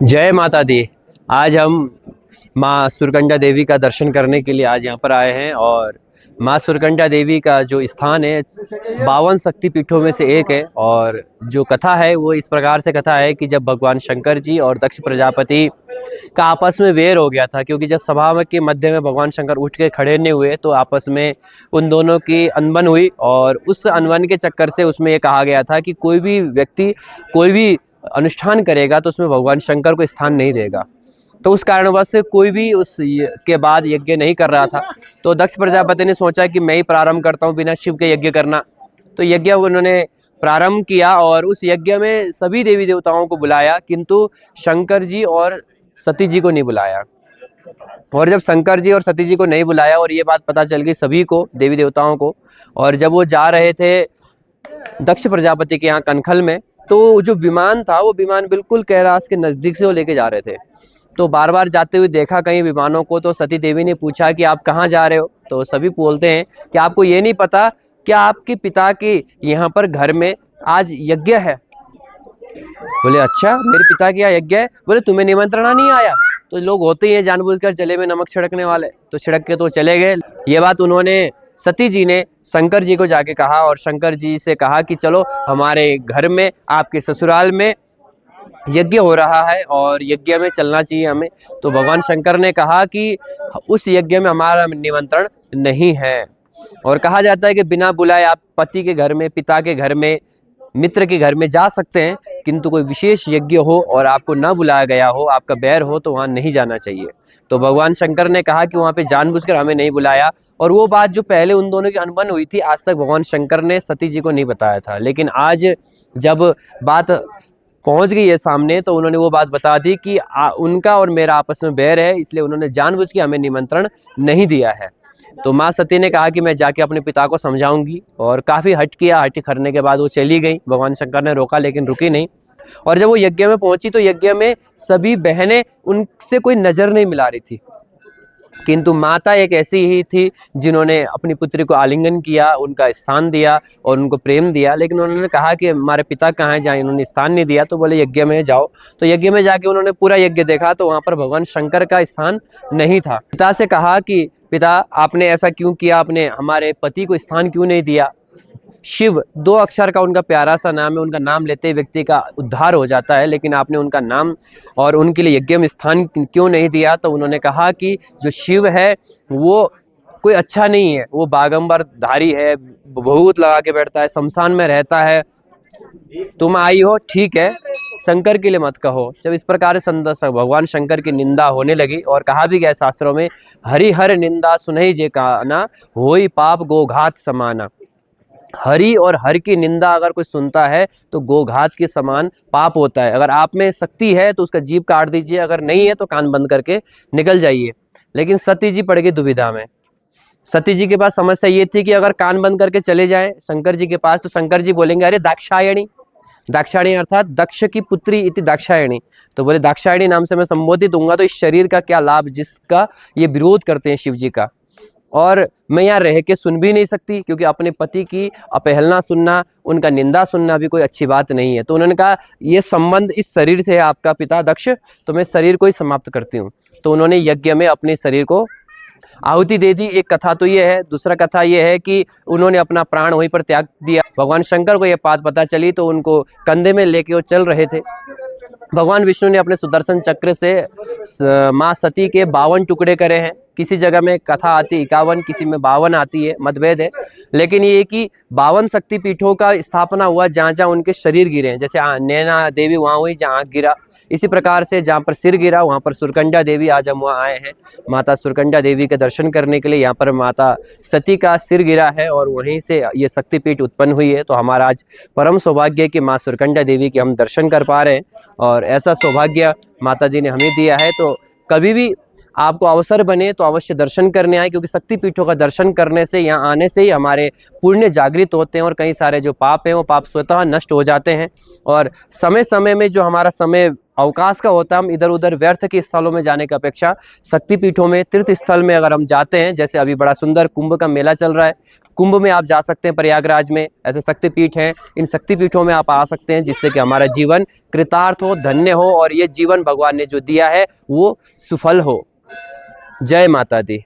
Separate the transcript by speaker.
Speaker 1: जय माता दी। आज हम माँ सुरकंडा देवी का दर्शन करने के लिए आज यहाँ पर आए हैं। और माँ सुरकंडा देवी का जो स्थान है 52 शक्तिपीठों में से एक है। और जो कथा है वो इस प्रकार से कथा है कि जब भगवान शंकर जी और दक्ष प्रजापति का आपस में वेर हो गया था, क्योंकि जब सभा के मध्य में भगवान शंकर उठ के खड़े नहीं हुए तो आपस में उन दोनों की अनबन हुई। और उस अनबन के चक्कर से उसमें ये कहा गया था कि कोई भी व्यक्ति कोई भी अनुष्ठान करेगा तो उसमें भगवान शंकर को स्थान नहीं देगा। तो उस कारणवश से कोई भी के बाद यज्ञ नहीं कर रहा था। तो दक्ष प्रजापति ने सोचा कि मैं ही प्रारंभ करता हूँ बिना शिव के यज्ञ करना। तो यज्ञ उन्होंने प्रारंभ किया और उस यज्ञ में सभी देवी देवताओं को बुलाया, किंतु शंकर जी और सती जी को नहीं बुलाया। और जब शंकर जी और सती जी को नहीं बुलाया और ये बात पता चल गई सभी को, देवी देवताओं को, और जब वो जा रहे थे दक्ष प्रजापति के यहाँ कनखल में, तो जो विमान था वो विमान बिल्कुल कैलाश के नज़दीक से वो लेके जा रहे थे। तो बार बार जाते हुए देखा कहीं विमानों को, तो सती देवी ने पूछा कि आप कहाँ जा रहे हो। तो सभी बोलते हैं कि आपको ये नहीं पता कि आपके पिता के यहाँ पर घर में आज यज्ञ है। बोले अच्छा, मेरे पिता के यहाँ यज्ञ है। बोले तुम्हें निमंत्रण नहीं आया। तो लोग होते ही हैं जानबूझकर जले में नमक छिड़कने वाले, तो छिड़क के तो चले गए। ये बात उन्होंने सती जी ने शंकर जी को जाके कहा और शंकर जी से कहा कि चलो हमारे घर में आपके ससुराल में यज्ञ हो रहा है और यज्ञ में चलना चाहिए हमें। तो भगवान शंकर ने कहा कि उस यज्ञ में हमारा निमंत्रण नहीं है। और कहा जाता है कि बिना बुलाए आप पति के घर में, पिता के घर में, मित्र के घर में जा सकते हैं, किंतु कोई विशेष यज्ञ हो और आपको न बुलाया गया हो, आपका बैर हो, तो वहाँ नहीं जाना चाहिए। तो भगवान शंकर ने कहा कि वहाँ पे जानबूझकर हमें नहीं बुलाया। और वो बात जो पहले उन दोनों की अनबन हुई थी, आज तक भगवान शंकर ने सती जी को नहीं बताया था, लेकिन आज जब बात पहुंच गई है सामने तो उन्होंने वो बात बता दी कि उनका और मेरा आपस में बैर है, इसलिए उन्होंने जानबूझ के हमें निमंत्रण नहीं दिया है। तो माँ सती ने कहा कि मैं जाके अपने पिता को समझाऊंगी, और काफ़ी हट किया। हट करने के बाद वो चली गई। भगवान शंकर ने रोका लेकिन रुकी नहीं। और जब वो यज्ञ में पहुंची तो यज्ञ में सभी बहनें उनसे कोई नज़र नहीं मिला रही थी, किंतु माता एक ऐसी ही थी जिन्होंने अपनी पुत्री को आलिंगन किया, उनका स्थान दिया और उनको प्रेम दिया। लेकिन उन्होंने कहा कि हमारे पिता कहाँ हैं, जहाँ इन्होंने स्थान नहीं दिया। तो बोले यज्ञ में जाओ। तो यज्ञ में जाके उन्होंने पूरा यज्ञ देखा तो वहाँ पर भगवान शंकर का स्थान नहीं था। पिता से कहा कि पिता आपने ऐसा क्यों किया, आपने हमारे पति को स्थान क्यों नहीं दिया। शिव 2 अक्षर का उनका प्यारा सा नाम है, उनका नाम लेते ही व्यक्ति का उद्धार हो जाता है, लेकिन आपने उनका नाम और उनके लिए यज्ञ में स्थान क्यों नहीं दिया। तो उन्होंने कहा कि जो शिव है वो कोई अच्छा नहीं है, वो बागंबर धारी है, भभूत लगा के बैठता है, शमशान में रहता है। तुम आई हो ठीक है, शंकर के लिए मत कहो। जब इस प्रकार से भगवान शंकर की निंदा होने लगी, और कहा भी गया शास्त्रों में, हरि हर निंदा सुनहि जे काना, होई पाप गोघात समाना। हरि और हर की निंदा अगर कोई सुनता है तो गोघात के समान पाप होता है। अगर आप में शक्ति है तो उसका जीभ काट दीजिए, अगर नहीं है तो कान बंद करके निकल जाइए। लेकिन सती जी पड़ गई दुविधा में। सती जी के पास समस्या ये थी कि अगर कान बंद करके चले जाएं शंकर जी के पास तो शंकर जी बोलेंगे अरे दाक्षायणी, दाक्षायणी अर्थात दक्ष की पुत्री इति दाक्षायणी। तो बोले दाक्षायणी नाम से मैं संबोधित दूंगा तो इस शरीर का क्या लाभ जिसका ये विरोध करते हैं शिव जी का। और मैं यहाँ रह के सुन भी नहीं सकती, क्योंकि अपने पति की अपहेलना सुनना, उनका निंदा सुनना भी कोई अच्छी बात नहीं है। तो उन्होंने कहा ये संबंध इस शरीर से है आपका पिता दक्ष, तो मैं शरीर को ही समाप्त करती हूँ। तो उन्होंने यज्ञ में अपने शरीर को आहुति दे दी। एक कथा तो ये है। दूसरा कथा ये है कि उन्होंने अपना प्राण वहीं पर त्याग दिया। भगवान शंकर को ये बात पता चली तो उनको कंधे में लेके वो चल रहे थे। भगवान विष्णु ने अपने सुदर्शन चक्र से माँ सती के 52 टुकड़े करे हैं। किसी जगह में कथा आती 51, किसी में 52 आती है, मतभेद है। लेकिन ये कि 52 शक्तिपीठों का स्थापना हुआ जहाँ जहाँ उनके शरीर गिरे हैं। जैसे नैना देवी वहाँ हुई जहाँ आँख गिरा, इसी प्रकार से जहाँ पर सिर गिरा वहाँ पर सुरकंडा देवी, आज हम वहाँ आए हैं माता सुरकंडा देवी के दर्शन करने के लिए। यहाँ पर माता सती का सिर गिरा है और वहीं से ये शक्तिपीठ उत्पन्न हुई है। तो हमारा आज परम सौभाग्य है कि माँ सुरकंडा देवी के हम दर्शन कर पा रहे हैं, और ऐसा सौभाग्य माता जी ने हमें दिया है। तो कभी भी आपको अवसर बने तो अवश्य दर्शन करने आए, क्योंकि शक्तिपीठों का दर्शन करने से, यहाँ आने से ही हमारे पुण्य जागृत होते हैं और कई सारे जो पाप हैं वो पाप स्वतः नष्ट हो जाते हैं। और समय समय में जो हमारा समय अवकाश का होता है, हम इधर उधर व्यर्थ के स्थलों में जाने की अपेक्षा शक्तिपीठों में, तीर्थ स्थल में अगर हम जाते हैं, जैसे अभी बड़ा सुंदर कुंभ का मेला चल रहा है, कुंभ में आप जा सकते हैं, प्रयागराज में ऐसे शक्तिपीठ हैं, इन शक्तिपीठों में आप आ सकते हैं, जिससे कि हमारा जीवन कृतार्थ हो, धन्य हो और ये जीवन भगवान ने जो दिया है वो सुफल हो। जय माता दी।